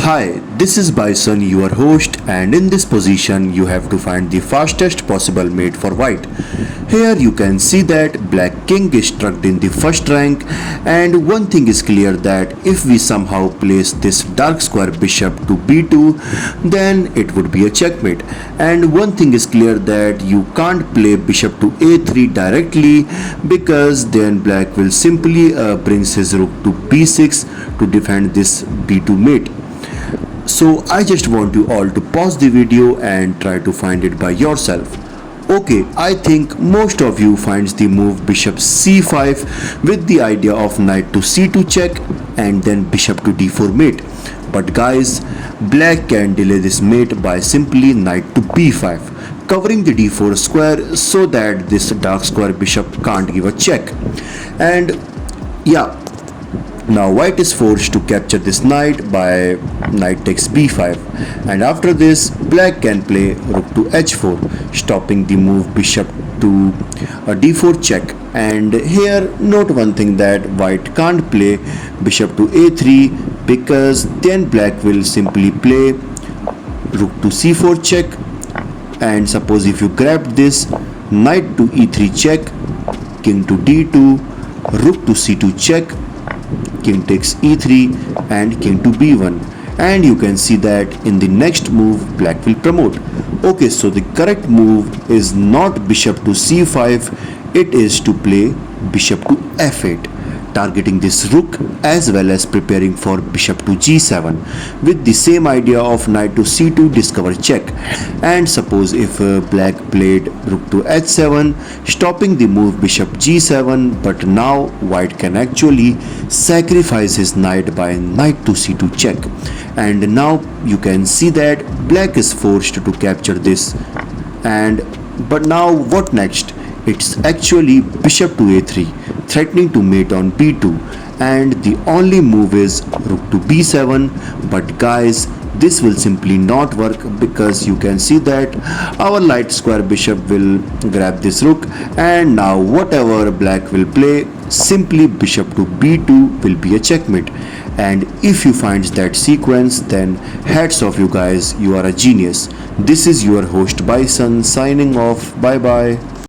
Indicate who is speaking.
Speaker 1: Hi, this is Bison, your host, and in this position you have to find the fastest possible mate for white. Here you can see that black king is struck in the first rank, and one thing is clear that if we somehow place this dark square bishop to b2, then it would be a checkmate. And one thing is clear that you can't play bishop to a3 directly because then black will simply brings his rook to b6 to defend this b2 mate. So I just want you all to pause the video and try to find it by yourself. Okay, I think most of you finds the move bishop c5 with the idea of knight to c2 check and then bishop to d4 mate. But guys, black can delay this mate by simply knight to b5, covering the d4 square so that this dark square bishop can't give a check. And yeah, now white is forced to capture this knight by knight takes b5, and after this black can play rook to h4, stopping the move bishop to a d4 check. And here note one thing, that white can't play bishop to a3 because then black will simply play rook to c4 check, and suppose if you grab this, knight to e3 check, king to d2, rook to c2 check, king takes e3 and king to b1, and you can see that in the next move black will promote. Okay, so the correct move is not bishop to c5, it is to play bishop to f8, targeting this rook as well as preparing for bishop to g7 with the same idea of knight to c2 discover check. And suppose if black played rook to h7, stopping the move bishop g7, but now white can actually sacrifice his knight by knight to c2 check. And now you can see that black is forced to capture this. And but now what next? It's actually bishop to a3, threatening to mate on b2, and the only move is rook to b7. But guys, this will simply not work because you can see that our light square bishop will grab this rook, and now whatever black will play, simply bishop to b2 will be a checkmate. And if you find that sequence, then hats off you guys, you are a genius. This is your host Bison signing off. Bye bye.